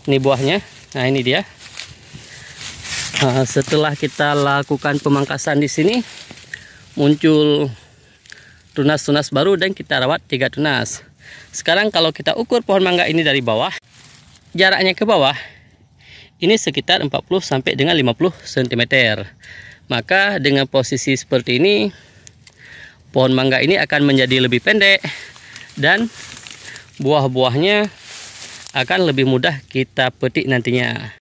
Ini buahnya. Nah, ini dia. Nah, setelah kita lakukan pemangkasan di sini, muncul tunas-tunas baru dan kita rawat 3 tunas. Sekarang kalau kita ukur pohon mangga ini dari bawah, jaraknya ke bawah ini sekitar 40 sampai dengan 50 cm. Maka dengan posisi seperti ini, pohon mangga ini akan menjadi lebih pendek dan buah-buahnya akan lebih mudah kita petik nantinya.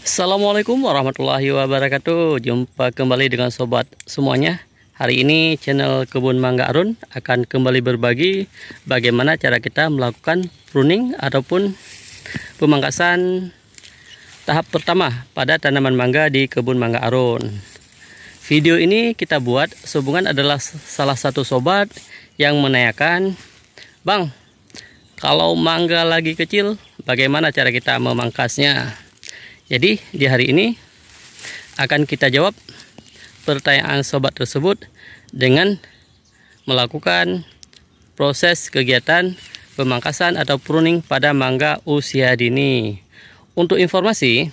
Assalamualaikum warahmatullahi wabarakatuh. Jumpa kembali dengan sobat semuanya. Hari ini channel Kebun Mangga Arun akan kembali berbagi bagaimana cara kita melakukan pruning ataupun pemangkasan tahap pertama pada tanaman mangga di Kebun Mangga Arun. Video ini kita buat sehubungan adalah salah satu sobat yang menanyakan, "Bang, kalau mangga lagi kecil, bagaimana cara kita memangkasnya?" Jadi di hari ini akan kita jawab pertanyaan sobat tersebut dengan melakukan proses kegiatan pemangkasan atau pruning pada mangga usia dini. Untuk informasi,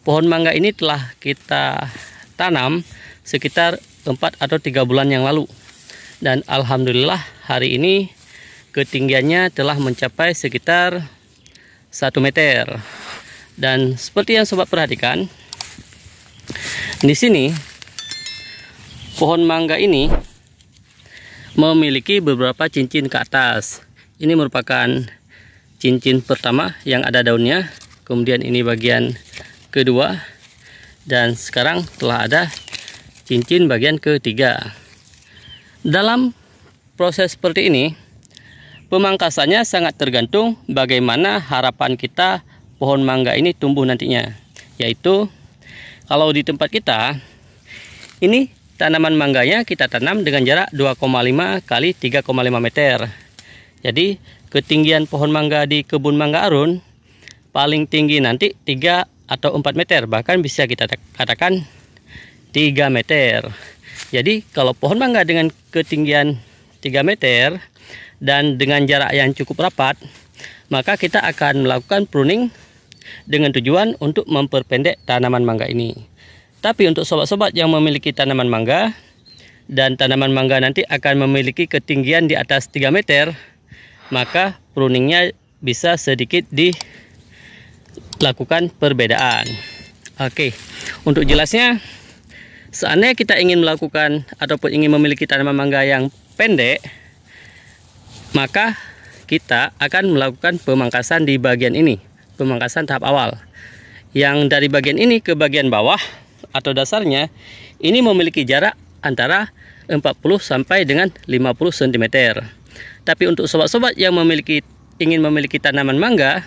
pohon mangga ini telah kita tanam sekitar 4 atau 3 bulan yang lalu. Dan alhamdulillah hari ini ketinggiannya telah mencapai sekitar 1 meter. Dan seperti yang sobat perhatikan, di sini pohon mangga ini memiliki beberapa cincin ke atas. Ini merupakan cincin pertama yang ada daunnya, kemudian ini bagian kedua, dan sekarang telah ada cincin bagian ketiga. Dalam proses seperti ini, pemangkasannya sangat tergantung bagaimana harapan kita pohon mangga ini tumbuh nantinya. Yaitu kalau di tempat kita ini tanaman mangganya kita tanam dengan jarak 2,5 kali 3,5 meter. Jadi ketinggian pohon mangga di Kebun Mangga Arun paling tinggi nanti 3 atau 4 meter, bahkan bisa kita katakan 3 meter. Jadi kalau pohon mangga dengan ketinggian 3 meter dan dengan jarak yang cukup rapat, maka kita akan melakukan pruning dengan tujuan untuk memperpendek tanaman mangga ini. Tapi untuk sobat-sobat yang memiliki tanaman mangga dan tanaman mangga nanti akan memiliki ketinggian di atas 3 meter, maka pruningnya bisa sedikit dilakukan perbedaan. Oke, untuk jelasnya, seandainya kita ingin melakukan ataupun ingin memiliki tanaman mangga yang pendek, maka kita akan melakukan pemangkasan di bagian ini, pemangkasan tahap awal. Yang dari bagian ini ke bagian bawah atau dasarnya ini memiliki jarak antara 40 sampai dengan 50 cm. Tapi untuk sobat-sobat yang ingin memiliki tanaman mangga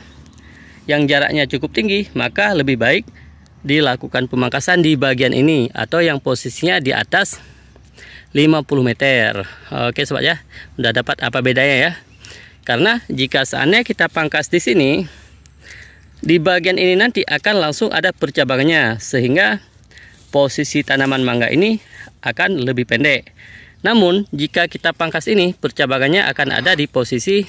yang jaraknya cukup tinggi, maka lebih baik dilakukan pemangkasan di bagian ini atau yang posisinya di atas 50 meter. Oke sobat ya, udah dapat apa bedanya ya? Karena jika seandainya kita pangkas di sini, di bagian ini nanti akan langsung ada percabangannya, sehingga posisi tanaman mangga ini akan lebih pendek. Namun jika kita pangkas ini, percabangannya akan ada di posisi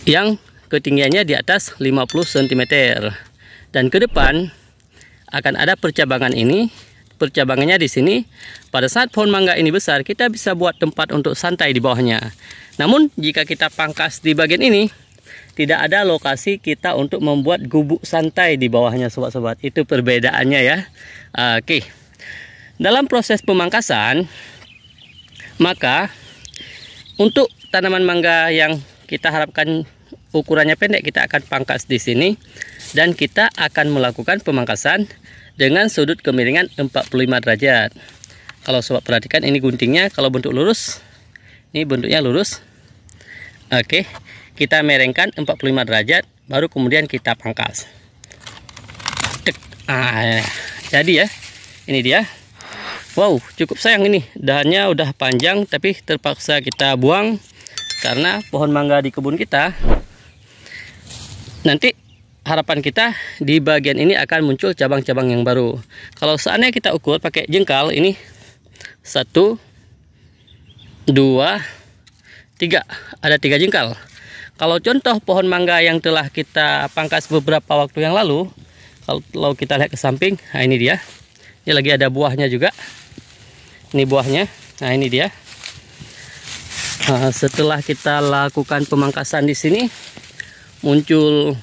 yang ketinggiannya di atas 50 cm. Dan ke depan akan ada percabangan ini. Percabangannya di sini. Pada saat pohon mangga ini besar, kita bisa buat tempat untuk santai di bawahnya. Namun jika kita pangkas di bagian ini, tidak ada lokasi kita untuk membuat gubuk santai di bawahnya sobat-sobat. Itu perbedaannya ya. Oke. Dalam proses pemangkasan, maka untuk tanaman mangga yang kita harapkan ukurannya pendek, kita akan pangkas di sini dan kita akan melakukan pemangkasan dengan sudut kemiringan 45 derajat. Kalau sobat perhatikan, ini guntingnya kalau bentuk lurus, ini bentuknya lurus. Oke, kita miringkan 45 derajat, baru kemudian kita pangkas. Jadi ya, ini dia. Wow, cukup sayang ini, dahannya udah panjang tapi terpaksa kita buang karena pohon mangga di kebun kita nanti harapan kita di bagian ini akan muncul cabang-cabang yang baru. Kalau seandainya kita ukur pakai jengkal, ini 1, 2, 3. Ada 3 jengkal. Kalau contoh pohon mangga yang telah kita pangkas beberapa waktu yang lalu, kalau kita lihat ke samping, nah ini dia. Ini lagi ada buahnya juga. Ini buahnya. Nah ini dia. Setelah kita lakukan pemangkasan di sini, muncul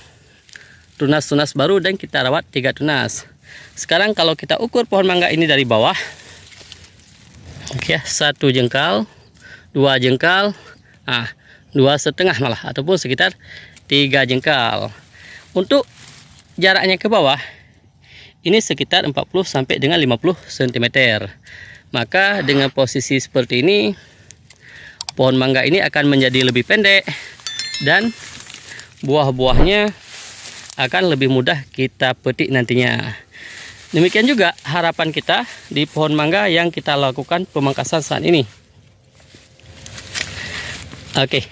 tunas-tunas baru dan kita rawat 3 tunas. Sekarang kalau kita ukur pohon mangga ini dari bawah, oke, 1 jengkal, 2 jengkal, 2,5 malah, ataupun sekitar 3 jengkal. Untuk jaraknya ke bawah, ini sekitar 40 sampai dengan 50 cm. Maka dengan posisi seperti ini, pohon mangga ini akan menjadi lebih pendek dan buah-buahnya akan lebih mudah kita petik nantinya. Demikian juga harapan kita di pohon mangga yang kita lakukan pemangkasan saat ini. Oke.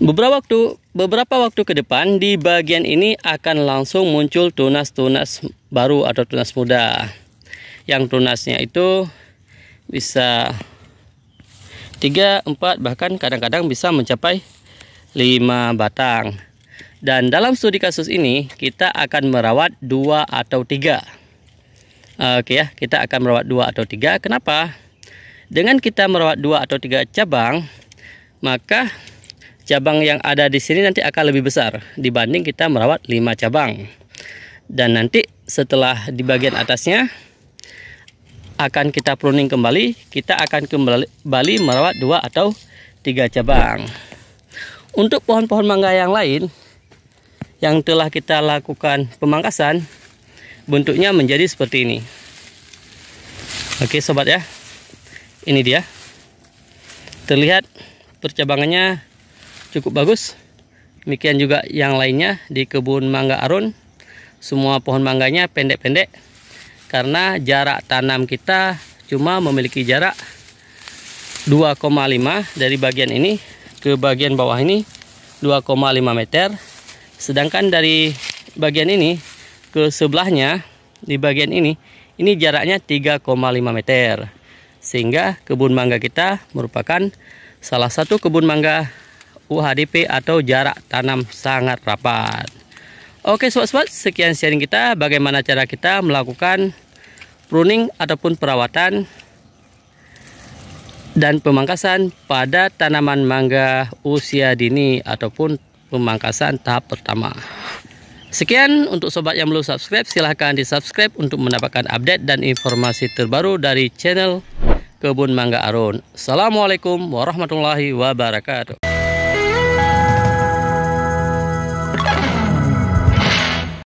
Beberapa waktu ke depan di bagian ini akan langsung muncul tunas-tunas baru atau tunas muda. Yang tunasnya itu bisa 3, 4, bahkan kadang-kadang bisa mencapai 5 batang. Dan dalam studi kasus ini kita akan merawat 2 atau 3. Oke ya, kita akan merawat 2 atau 3. Kenapa? Dengan kita merawat 2 atau 3 cabang, maka cabang yang ada di sini nanti akan lebih besar dibanding kita merawat 5 cabang. Dan nanti setelah di bagian atasnya akan kita pruning kembali, kita akan kembali merawat 2 atau 3 cabang. Untuk pohon-pohon mangga yang lain yang telah kita lakukan pemangkasan, bentuknya menjadi seperti ini. Oke sobat ya, ini dia. Terlihat percabangannya cukup bagus. Demikian juga yang lainnya di kebun mangga Arun. Semua pohon mangganya pendek-pendek karena jarak tanam kita cuma memiliki jarak 2,5 dari bagian ini ke bagian bawah ini 2,5 meter. Sedangkan dari bagian ini ke sebelahnya di bagian ini jaraknya 3,5 meter. Sehingga kebun mangga kita merupakan salah satu kebun mangga UHDP atau jarak tanam sangat rapat. Oke sobat-sobat, sekian sharing kita bagaimana cara kita melakukan pruning ataupun perawatan dan pemangkasan pada tanaman mangga usia dini ataupun pemangkasan tahap pertama. Sekian untuk sobat yang belum subscribe, silahkan di subscribe untuk mendapatkan update dan informasi terbaru dari channel Kebun Mangga Arun. Assalamualaikum warahmatullahi wabarakatuh.